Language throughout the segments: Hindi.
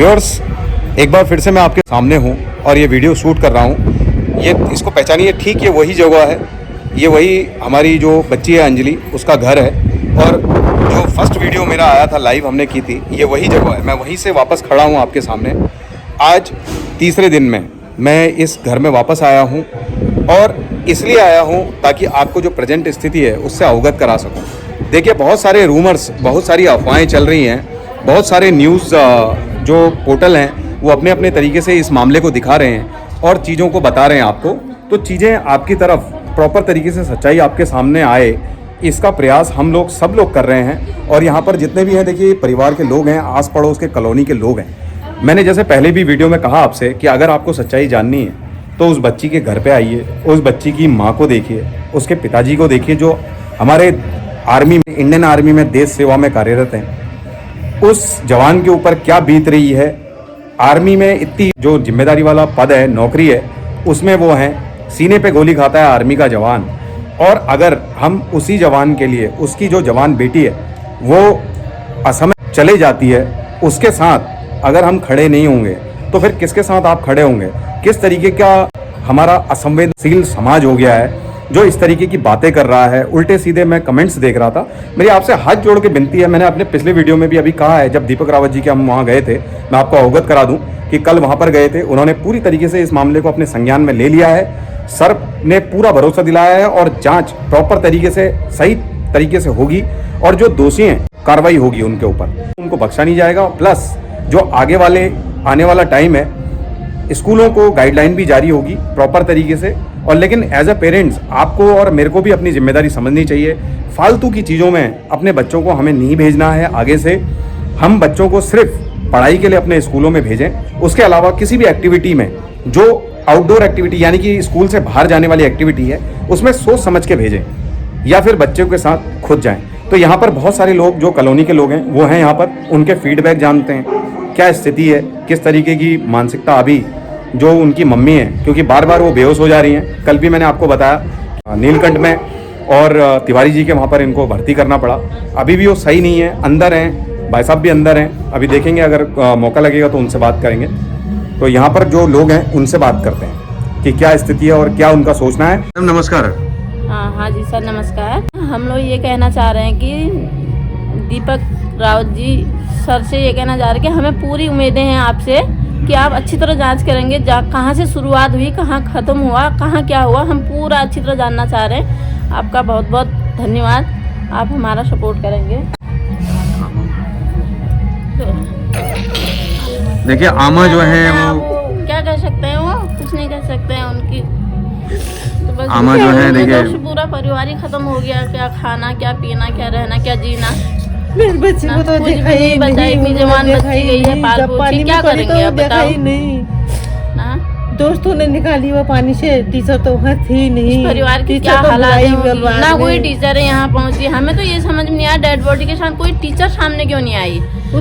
व्यूअर्स, एक बार फिर से मैं आपके सामने हूँ और ये वीडियो शूट कर रहा हूँ। ये इसको पहचानिए, ठीक ये वही जगह है, ये वही हमारी जो बच्ची है अंजलि, उसका घर है। और जो फर्स्ट वीडियो मेरा आया था लाइव हमने की थी, ये वही जगह है। मैं वहीं से वापस खड़ा हूँ आपके सामने। आज तीसरे दिन में मैं इस घर में वापस आया हूँ और इसलिए आया हूँ ताकि आपको जो प्रेजेंट स्थिति है उससे अवगत करा सकूँ। देखिए, बहुत सारे रूमर्स, बहुत सारी अफवाहें चल रही हैं, बहुत सारे न्यूज़ जो पोर्टल हैं वो अपने अपने तरीके से इस मामले को दिखा रहे हैं और चीज़ों को बता रहे हैं आपको। तो चीज़ें आपकी तरफ प्रॉपर तरीके से सच्चाई आपके सामने आए, इसका प्रयास हम लोग सब लोग कर रहे हैं। और यहाँ पर जितने भी हैं, देखिए परिवार के लोग हैं, आस पड़ोस के कॉलोनी के लोग हैं। मैंने जैसे पहले भी वीडियो में कहा आपसे कि अगर आपको सच्चाई जाननी है तो उस बच्ची के घर पे आइए, उस बच्ची की माँ को देखिए, उसके पिताजी को देखिए जो हमारे आर्मी में, इंडियन आर्मी में देश सेवा में कार्यरत हैं। उस जवान के ऊपर क्या बीत रही है, आर्मी में इतनी जो जिम्मेदारी वाला पद है, नौकरी है, उसमें वो हैं, सीने पे गोली खाता है आर्मी का जवान। और अगर हम उसी जवान के लिए, उसकी जो जवान बेटी है वो असम चले जाती है, उसके साथ अगर हम खड़े नहीं होंगे तो फिर किसके साथ आप खड़े होंगे? किस तरीके का हमारा असंवेदनशील समाज हो गया है जो इस तरीके की बातें कर रहा है। उल्टे सीधे मैं कमेंट्स देख रहा था। मेरी आपसे हाथ जोड़ के विनती है, मैंने अपने पिछले वीडियो में भी अभी कहा है, जब दीपक रावत जी के हम वहाँ गए थे, मैं आपको अवगत करा दूं कि कल वहाँ पर गए थे, उन्होंने पूरी तरीके से इस मामले को अपने संज्ञान में ले लिया है। सर ने पूरा भरोसा दिलाया है और जाँच प्रॉपर तरीके से, सही तरीके से होगी और जो दोषी हैं कार्रवाई होगी उनके ऊपर, उनको बख्शा नहीं जाएगा। प्लस जो आगे वाले आने वाला टाइम है, स्कूलों को गाइडलाइन भी जारी होगी प्रॉपर तरीके से। और लेकिन एज अ पेरेंट्स आपको और मेरे को भी अपनी जिम्मेदारी समझनी चाहिए। फालतू की चीज़ों में अपने बच्चों को हमें नहीं भेजना है। आगे से हम बच्चों को सिर्फ पढ़ाई के लिए अपने स्कूलों में भेजें, उसके अलावा किसी भी एक्टिविटी में, जो आउटडोर एक्टिविटी यानी कि स्कूल से बाहर जाने वाली एक्टिविटी है, उसमें सोच समझ के भेजें या फिर बच्चों के साथ खुद जाएं। तो यहाँ पर बहुत सारे लोग जो कॉलोनी के लोग हैं वो हैं यहाँ पर, उनके फीडबैक जानते हैं क्या स्थिति है, किस तरीके की मानसिकता अभी जो उनकी मम्मी है, क्योंकि बार बार वो बेहोश हो जा रही हैं। कल भी मैंने आपको बताया नीलकंठ में और तिवारी जी के वहाँ पर इनको भर्ती करना पड़ा। अभी भी वो सही नहीं है, अंदर हैं, भाई साहब भी अंदर हैं। अभी देखेंगे, अगर मौका लगेगा तो उनसे बात करेंगे। तो यहाँ पर जो लोग हैं उनसे बात करते हैं कि क्या स्थिति है और क्या उनका सोचना है। नमस्कार। हाँ जी सर, नमस्कार। हम लोग ये कहना चाह रहे हैं कि दीपक रावत जी सर से ये कहना चाह रहे हैं कि हमें पूरी उम्मीदें हैं आपसे कि आप अच्छी तरह जांच करेंगे, कहाँ से शुरुआत हुई, कहाँ ख़त्म हुआ, कहाँ क्या हुआ, हम पूरा अच्छी तरह जानना चाह रहे हैं। आपका बहुत बहुत धन्यवाद, आप हमारा सपोर्ट करेंगे। देखिए, आमा जो है वो क्या कह सकते हैं, वो कुछ नहीं कह सकते हैं उनकी। तो बस आमा जो है, देखिए पूरा परिवार ही खत्म हो गया। क्या खाना, क्या पीना, क्या रहना, क्या जीना। मेरे बच्चे को तो देखा ही नहीं, इतनी जवान बच्ची गई है, पाल पोसी, क्या करेंगे आप बताओ। दोस्तों ने निकाली वो पानी से, टीचर तो वहाँ थी नहीं। परिवार की क्या हालात है, ना कोई टीचर है यहाँ पहुँची। हमें तो ये समझ में नहीं आया, डेड बॉडी के साथ कोई टीचर सामने क्यों नहीं आई।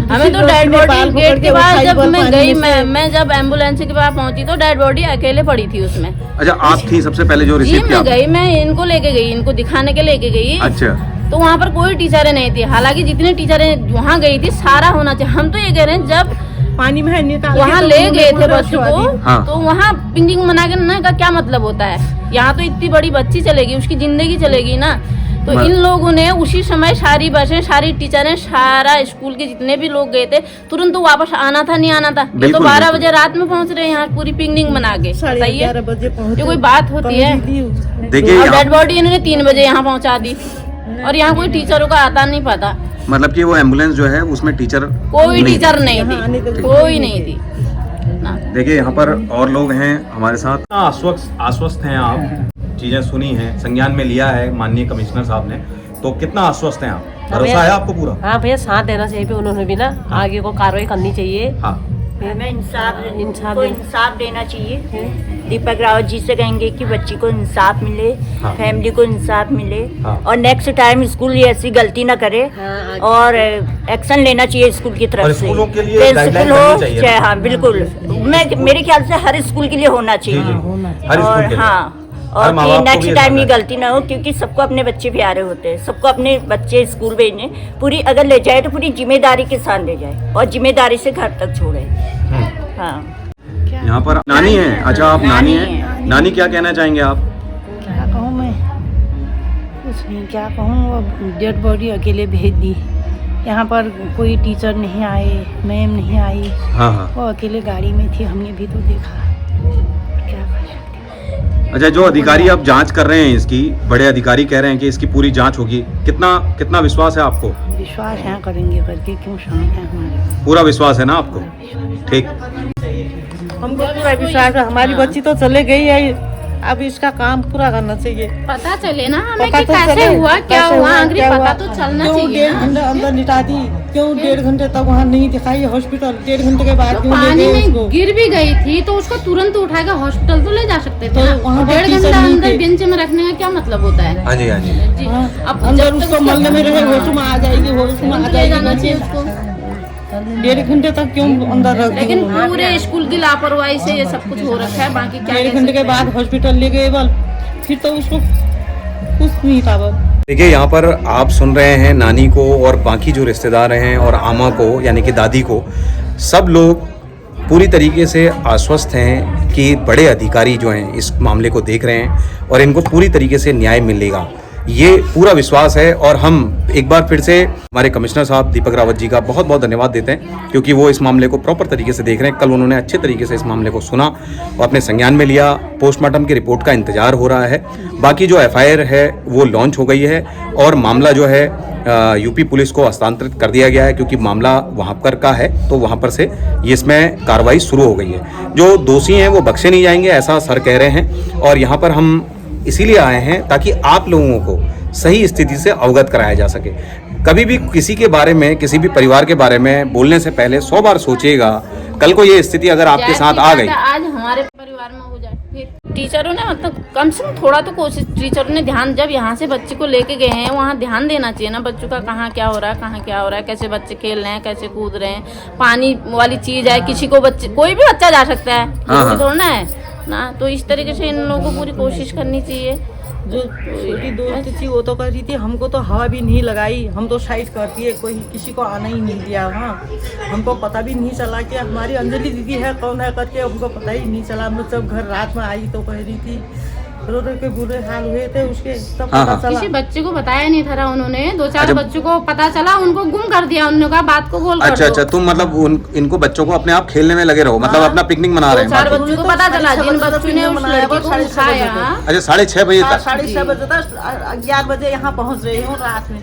हमें तो डेड बॉडी गेट के बाद जब मैं गई, मैं जब एम्बुलेंस के पास पहुँची तो डेड बॉडी अकेले पड़ी थी उसमें। अच्छा, आप थी सबसे पहले जो रिसीव किया? मैं गई, मैं इनको लेके गई, इनको दिखाने के लेके गई। अच्छा। तो वहाँ पर कोई टीचरें नहीं थी। हालांकि जितने टीचरें वहाँ गई थी सारा होना चाहिए। हम तो ये कह रहे हैं, जब पानी में वहाँ ले गए थे बच्चों को, हाँ। तो वहाँ पिंगिंग मना के ना का क्या मतलब होता है। यहाँ तो इतनी बड़ी बच्ची चलेगी, उसकी जिंदगी चलेगी ना। तो इन लोगों ने उसी समय सारी बसें, सारी टीचरें, सारा स्कूल के जितने भी लोग गए थे, तुरंत तो वापस आना था, नहीं आना था। ये तो 12 बजे रात में पहुँच रहे हैं यहाँ, पूरी पिंगिंग मना के। बताइए, ये कोई बात होती है? देखिए, डेड बॉडी इन्होंने 3 बजे यहाँ पहुँचा दी और यहाँ कोई टीचरों का आता नहीं पता। मतलब कि वो एम्बुलेंस जो है उसमें टीचर कोई टीचर नहीं थी, कोई नहीं थी। देखिए, यहाँ पर और लोग हैं हमारे साथ। आश्वस्त हैं आप, चीजें सुनी हैं, संज्ञान में लिया है माननीय कमिश्नर साहब ने, तो कितना आश्वस्त हैं आप? भरोसा है आपको पूरा? हाँ भैया, साथ देना चाहिए उन्होंने भी ना। आगे को कार्रवाई करनी चाहिए। हाँ, हमें इंसाफ देना चाहिए। दीपक रावत जी से कहेंगे कि बच्ची को इंसाफ मिले, हाँ। फैमिली को इंसाफ मिले, हाँ। और नेक्स्ट टाइम स्कूल ये ऐसी गलती ना करे, और एक्शन लेना चाहिए स्कूल की तरफ से। स्कूलों के लिए प्रिंसिपल हो चाहे, हाँ बिल्कुल, मेरे ख्याल से हर स्कूल के लिए होना चाहिए। हर स्कूल के लिए। हाँ, और माँ बाप को भी नेक्स्ट ये टाइम समझना ये है। गलती ना हो, क्योंकि सबको अपने बच्चे प्यारे होते हैं, सबको अपने बच्चे स्कूल भेजने पूरी, अगर ले जाए तो पूरी जिम्मेदारी के साथ ले जाए और जिम्मेदारी से घर तक छोड़े। हाँ, यहाँ पर नानी है। अच्छा, आप नानी हैं। नानी, क्या कहना चाहेंगे आप? क्या कहूँ मैं, कुछ नहीं क्या कहूँ। वो डेड बॉडी अकेले भेज दी, यहाँ पर कोई टीचर नहीं आए, मैम नहीं आई, हाँ हाँ। वो अकेले गाड़ी में थी, हमने भी तो देखा, क्या कर सकते। अच्छा, जो अधिकारी आप जांच कर रहे हैं इसकी, बड़े अधिकारी कह रहे हैं कि इसकी पूरी जांच होगी, कितना विश्वास है आपको? विश्वास यहाँ करेंगे करके क्यों समझते हैं, हमारे पूरा विश्वास है ना आपको? ठीक। हमको पूरा विश्वास है। हमारी बच्ची तो चले गई है, अब इसका काम पूरा करना चाहिए। पता चले ना हमें पता कि तो कैसे चले, हुआ, क्या कैसे हुआ, आखिर क्या पता हुआ। तो चलना क्यों चाहिए 1.5 ना। घंटे अंदर लिटा दी, क्यों 1.5 घंटे तक वहाँ नहीं दिखाई हॉस्पिटल, 1.5 घंटे के बाद तो क्यों ले पानी गए में उसको? गिर भी गई थी तो उसको तुरंत उठा के हॉस्पिटल तो ले जा सकते थे तो ना। वहाँ पर 1.5 टीचर घंटा नहीं अंदर थे। बेंच में रखने का क्या मतलब होता है? हाँ जी, हाँ जी। जी, हाँ, अब अंदर जब तक उसको मलने में रहे, होश में आ जाएगी, होश में आ ले जाएगी जाना चाहिए बच्ची। उसको। 1.5 घंटे तक क्यों अंदर रख दी लेकिन उन्होंने? पूरे स्कूल की लापरवाही से ये सब कुछ हो रखा है, बाकी क्या 1.5 कह घंटे के सकते हैं। बाद हॉस्पिटल ले गए, बल फिर तो उसको कुछ नहीं था बल। देखिए, यहाँ पर आप सुन रहे हैं नानी को और बाकी जो रिश्तेदार हैं और आमा को यानी कि दादी को, सब लोग पूरी तरीके से आश्वस्त हैं कि बड़े अधिकारी जो हैं इस मामले को देख रहे हैं और इनको पूरी तरीके से न्याय मिलेगा, ये पूरा विश्वास है। और हम एक बार फिर से हमारे कमिश्नर साहब दीपक रावत जी का बहुत बहुत धन्यवाद देते हैं, क्योंकि वो इस मामले को प्रॉपर तरीके से देख रहे हैं। कल उन्होंने अच्छे तरीके से इस मामले को सुना और अपने संज्ञान में लिया। पोस्टमार्टम की रिपोर्ट का इंतजार हो रहा है। बाकी जो FIR है वो लॉन्च हो गई है और मामला जो है यूपी पुलिस को हस्तांतरित कर दिया गया है, क्योंकि मामला वहाँ पर का है तो वहाँ पर से ये इसमें कार्रवाई शुरू हो गई है। जो दोषी हैं वो बख्शे नहीं जाएंगे, ऐसा सर कह रहे हैं। और यहाँ पर हम इसीलिए आए हैं ताकि आप लोगों को सही स्थिति से अवगत कराया जा सके। कभी भी किसी के बारे में, किसी भी परिवार के बारे में बोलने से पहले 100 बार सोचिएगा। कल को ये स्थिति अगर आपके साथ आ गई, आज हमारे परिवार में हो जाए, फिर टीचरों ने मतलब कम से कम थोड़ा तो कोशिश, टीचरों ने ध्यान, जब यहाँ से बच्चे को लेके गए हैं वहाँ ध्यान देना चाहिए ना बच्चों का, कहाँ क्या हो रहा है, कहाँ क्या हो रहा है, कैसे बच्चे खेल रहे हैं, कैसे कूद रहे हैं। पानी वाली चीज है, किसी को बच्चे, कोई भी बच्चा जा सकता है, जरूरी थोड़ा ना है ना। तो इस तरीके से इन लोगों को पूरी कोशिश करनी चाहिए। जो छोटी दोस्त थी वो तो कर रही थी, हमको तो हवा भी नहीं लगाई, हम तो साइड करती है, कोई किसी को आना ही नहीं दिया वहाँ। हमको पता भी नहीं चला कि हमारी अंजलि दीदी है कौन है करके, हमको पता ही नहीं चला। हम जब घर रात में आई तो कह रही थी, रो रो के बुरे हाल हुए थे उसके, तब हाँ, पता हाँ। चला। किसी बच्चे को बताया नहीं था, उन्होंने 2-4 अच्छा। बच्चों को पता चला, उनको गुम कर दिया, उन्होंने कहा बात को गोल कर अच्छा दो। अच्छा, तुम मतलब इनको बच्चों को अपने आप खेलने में लगे रहो, मतलब अपना पिकनिक मना रहे हैं 2-4 बाकी। बच्चों को पता चला, जिन बच्चों ने उस लड़की को उठाया, अच्छा, 6:30 बजे तक? 6:30 बजे तक, 11 बजे यहाँ पहुँच रही हूँ रात में।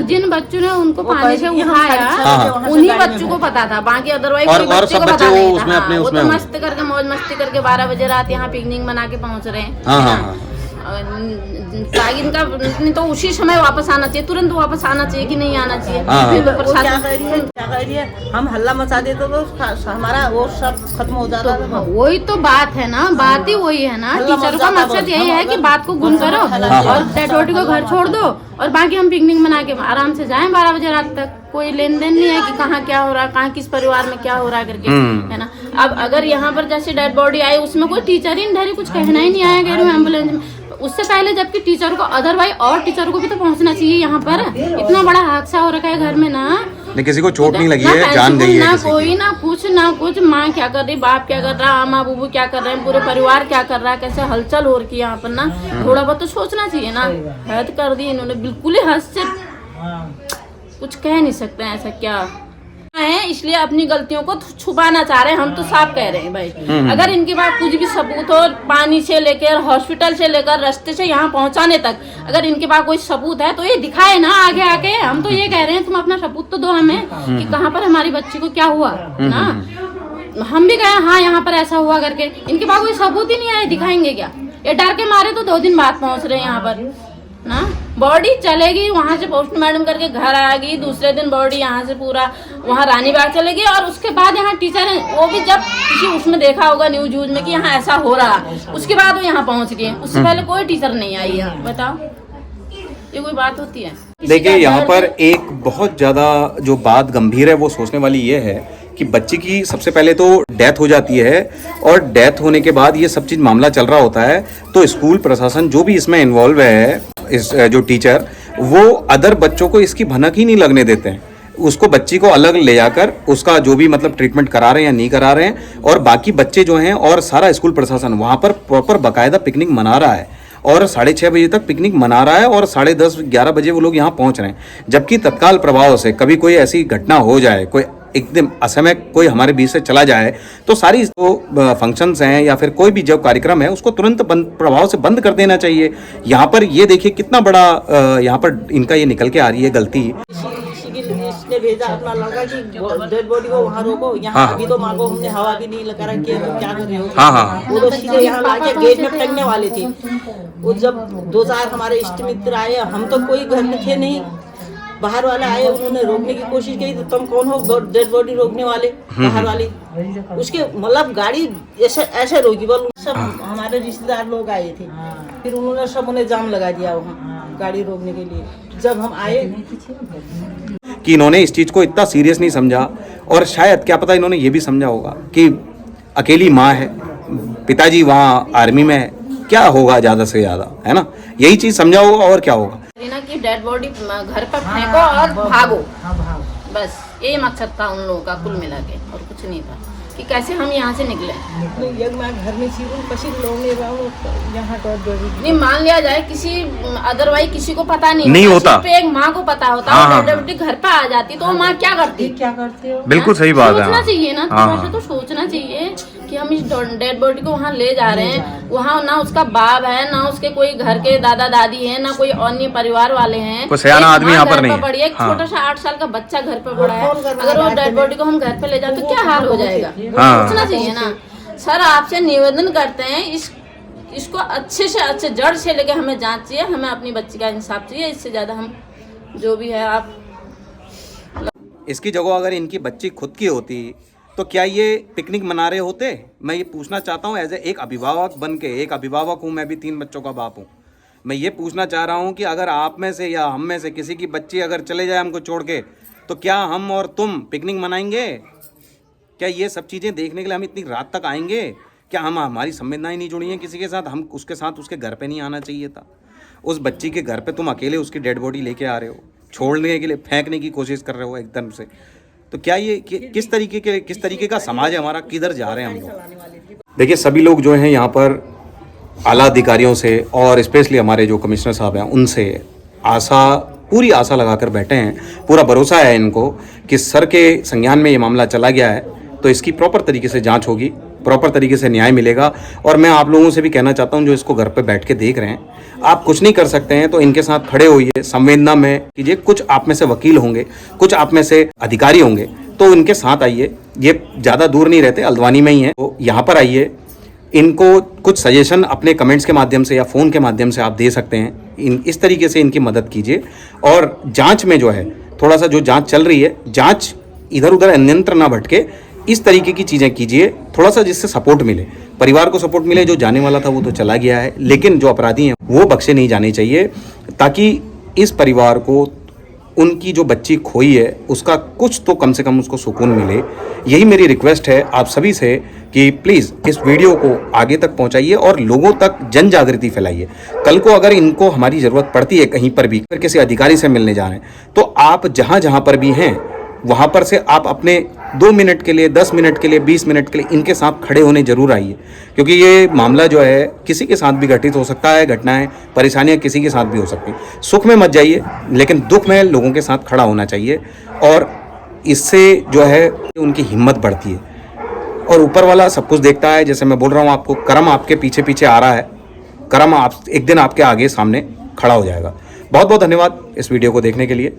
जिन बच्चों ने उनको वो पानी से कहीं हम उठाया, हाँ, हाँ। उन्हीं बच्चों को पता था, बाकी अदरवाइज और- कोई और बच्चे सब को बच्चे पता वो नहीं था। उसमें अपने वो उसमें तो होंगे। मस्ती करके, मौज मस्ती करके 12 बजे रात यहाँ पिकनिक मना के पहुंच रहे हैं। हाँ हाँ हाँ। इनका तो उसी समय वापस आना चाहिए, तुरंत वापस आना चाहिए कि नहीं आना चाहिए। हाँ, फिर हाँ। वो क्या प्रशासन कह रही है, हम हल्ला मचा देते तो हमारा वो सब खत्म हो जाता था। वही तो बात है ना, बात ही वही है ना। हल्ला टीचर का मचा मकसद था, यही है कि बात को गुम करो हाँ। और डेड बॉडी को घर छोड़ दो और बाकी हम पिकनिक मना के आराम से जाएं 12 बजे रात तक। कोई लेन देन नहीं है कि कहाँ क्या हो रहा है, कहाँ किस परिवार में क्या हो रहा है करके, है ना। अब अगर यहाँ पर जैसे डेड बॉडी आई, उसमें कोई टीचर ही नहीं, कुछ कहना ही नहीं आया गैर एम्बुलेंस में, उससे पहले, जबकि टीचर को अदरवाइज और टीचर को भी तो पहुंचना चाहिए यहाँ पर। इतना बड़ा हादसा हो रखा है घर में ना, नहीं, किसी को चोट नहीं लगी ना है, जान गई है ना किसी की। कोई ना कुछ ना कुछ। माँ क्या कर रही, बाप क्या कर रहा, माँ बूबू क्या कर रहे हैं, पूरे परिवार क्या कर रहा है, कैसे हलचल हो रही है यहाँ पर ना। थोड़ा बहुत तो सोचना चाहिए ना। हद कर दी इन्होंने, बिल्कुल ही हद से कुछ कह नहीं सकते हैं, ऐसा क्या है। इसलिए अपनी गलतियों को छुपाना चाह रहे हैं, हम तो साफ कह रहे हैं भाई। अगर इनके पास कुछ भी सबूत हो, पानी से लेकर हॉस्पिटल से लेकर रास्ते से यहाँ पहुँचाने तक, अगर इनके पास कोई सबूत है तो ये दिखाए ना आगे आके। हम तो ये कह रहे हैं, तुम अपना सबूत तो दो हमें कि कहाँ पर हमारी बच्ची को क्या हुआ ना। हम भी कहे हाँ यहाँ पर ऐसा हुआ करके, इनके पास कोई सबूत ही नहीं आए, दिखाएंगे क्या। ये डर के मारे तो 2 दिन बाद पहुँच रहे हैं यहाँ पर ना। बॉडी चलेगी वहाँ से पोस्टमार्टम करके घर आएगी, दूसरे दिन बॉडी यहाँ से पूरा वहाँ रानी बाग चलेगी, और उसके बाद यहाँ टीचर हैं, वो भी जब किसी उसमें देखा होगा न्यूज में कि यहाँ ऐसा हो रहा, उसके बाद वो यहाँ पहुँच गए। उससे पहले कोई टीचर नहीं आई यहाँ, बताओ ये कोई बात होती है। देखिए, यहाँ पर एक बहुत ज़्यादा जो बात गंभीर है वो सोचने वाली ये है कि बच्ची की सबसे पहले तो डेथ हो जाती है, और डेथ होने के बाद ये सब चीज़ मामला चल रहा होता है, तो स्कूल प्रशासन जो भी इसमें इन्वॉल्व है, इस जो टीचर, वो अदर बच्चों को इसकी भनक ही नहीं लगने देते हैं। उसको बच्ची को अलग ले जाकर उसका जो भी मतलब ट्रीटमेंट करा रहे हैं या नहीं करा रहे हैं, और बाकी बच्चे जो हैं और सारा स्कूल प्रशासन वहाँ पर प्रॉपर बाकायदा पिकनिक मना रहा है, और 6:30 बजे तक पिकनिक मना रहा है, और 10:30-11 बजे वो लोग यहाँ पहुँच रहे हैं। जबकि तत्काल प्रभाव से कभी कोई ऐसी घटना हो जाए, कोई एकदम असमय कोई हमारे बीच से चला जाए, तो सारी जो फंक्शंस हैं या फिर कोई भी जो कार्यक्रम है उसको तुरंत प्रभाव से बंद कर देना चाहिए। यहाँ पर ये देखिए कितना बड़ा यहाँ पर इनका ये निकल के आ रही है गलती। इसने भेजा अपना लड़का कि डेड बॉडी को वहाँ रोको, यहाँ अभी तो माँ को हमने हवा भी नहीं लगा रखी है, क्या कर रहे हो। हाँ। वो तो सीधे यहाँ लाके गेट में फेंकने वाले थे। वो जब 2-4 हमारे इष्ट मित्र आए, हम तो कोई घर में थे नहीं, बाहर वाले आए, उन्होंने रोकने की कोशिश की। तो तुम कौन हो डेड बॉडी रोकने वाले, बाहर वाले। उसके मतलब गाड़ी ऐसे रोकी, बोल सब हमारे रिश्तेदार लोग आए थे, फिर उन्होंने सब उन्हें जाम लगा दिया वहाँ गाड़ी रोकने के लिए। जब हम आए कि इन्होंने इस चीज़ को इतना सीरियस नहीं समझा, और शायद क्या पता इन्होंने ये भी समझा होगा कि अकेली माँ है, पिताजी वहाँ आर्मी में है, क्या होगा ज़्यादा से ज़्यादा, है ना, यही चीज़ समझा होगा, और क्या होगा। कि डेड बॉडी घर पर फेंको और भागो, बस यही मकसद था उन लोगों का कुल मिला के, और कुछ नहीं था कि कैसे हम यहाँ से निकले। घर में नहीं मान लिया जाए किसी अदरवाइज किसी को पता नहीं होता, पे एक माँ को पता होता है, डेड बॉडी घर पे आ जाती तो वो माँ क्या करती हो। बिल्कुल सही बात है। सोचना चाहिए ना, थोड़ा तो सोचना चाहिए कि हम इस डेड बॉडी को वहाँ ले जा रहे हैं, वहाँ ना उसका बाप है, ना उसके कोई घर के दादा दादी है, ना कोई अन्य परिवार वाले हैं, कोई सयाना आदमी यहाँ पर नहीं है। एक छोटा सा 8 साल का बच्चा घर पे पड़ा है, अगर वो डेड बॉडी को हम घर पे ले जाए तो क्या हाल हो जाएगा। सोचना चाहिए ना। सर आपसे निवेदन करते हैं, इसको अच्छे से अच्छे जड़ से लेके हमें जांच चाहिए, हमें अपनी बच्ची का इंसाफ चाहिए। इससे ज्यादा हम जो भी है आप इसकी जगह अगर इनकी बच्ची खुद की होती तो क्या ये पिकनिक मना रहे होते? मैं ये पूछना चाहता हूँ एज एक अभिभावक बन के। एक अभिभावक हूँ, मैं भी 3 बच्चों का बाप हूँ। मैं ये पूछना चाह रहा हूँ कि अगर आप में से या हम में से किसी की बच्ची अगर चले जाए हमको छोड़ के, तो क्या हम और तुम पिकनिक मनाएंगे? क्या ये सब चीज़ें देखने के लिए हम इतनी रात तक आएंगे? क्या हमारी संवेदनाएं नहीं जुड़ी हैं किसी के साथ? हम उसके साथ उसके घर पे नहीं आना चाहिए था? उस बच्ची के घर पे तुम अकेले उसकी डेड बॉडी लेके आ रहे हो, छोड़ने के लिए फेंकने की कोशिश कर रहे हो एकदम से। तो क्या ये किस तरीके का समाज है हमारा? किधर जा रहे हैं हम लोग? देखिए सभी लोग जो हैं यहाँ पर आला अधिकारियों से और स्पेशली हमारे जो कमिश्नर साहब हैं उनसे पूरी आशा लगाकर बैठे हैं। पूरा भरोसा है इनको कि सर के संज्ञान में ये मामला चला गया है तो इसकी प्रॉपर तरीके से जांच होगी, प्रॉपर तरीके से न्याय मिलेगा। और मैं आप लोगों से भी कहना चाहता हूं जो इसको घर पे बैठ के देख रहे हैं, आप कुछ नहीं कर सकते हैं तो इनके साथ खड़े होइए, संवेदना में कीजिए। कुछ आप में से वकील होंगे, कुछ आप में से अधिकारी होंगे, तो इनके साथ आइए। ये ज़्यादा दूर नहीं रहते, अल्दवानी में ही है, तो यहाँ पर आइए। इनको कुछ सजेशन अपने कमेंट्स के माध्यम से या फ़ोन के माध्यम से आप दे सकते हैं। इस तरीके से इनकी मदद कीजिए। और जांच में जो है थोड़ा सा जो जांच चल रही है, जांच इधर उधर अन्यंत्र ना भटके, इस तरीके की चीज़ें कीजिए थोड़ा सा, जिससे सपोर्ट मिले, परिवार को सपोर्ट मिले। जो जाने वाला था वो तो चला गया है, लेकिन जो अपराधी हैं वो बख्शे नहीं जाने चाहिए, ताकि इस परिवार को उनकी जो बच्ची खोई है उसका कुछ तो कम से कम उसको सुकून मिले। यही मेरी रिक्वेस्ट है आप सभी से कि प्लीज़ इस वीडियो को आगे तक पहुंचाइए और लोगों तक जन जागृति फैलाइए। कल को अगर इनको हमारी ज़रूरत पड़ती है कहीं पर भी, अगर किसी अधिकारी से मिलने जा रहे हैं, तो आप जहाँ पर भी हैं वहाँ पर से आप अपने 2 मिनट के लिए, 10 मिनट के लिए, 20 मिनट के लिए इनके साथ खड़े होने जरूर आइए। क्योंकि ये मामला जो है किसी के साथ भी घटित हो सकता है, घटनाएं परेशानियां किसी के साथ भी हो सकती हैं। सुख में मत जाइए, लेकिन दुख में लोगों के साथ खड़ा होना चाहिए, और इससे जो है उनकी हिम्मत बढ़ती है। और ऊपर वाला सब कुछ देखता है। जैसे मैं बोल रहा हूँ आपको, कर्म आपके पीछे पीछे आ रहा है, कर्म आप एक दिन आपके आगे सामने खड़ा हो जाएगा। बहुत बहुत धन्यवाद इस वीडियो को देखने के लिए।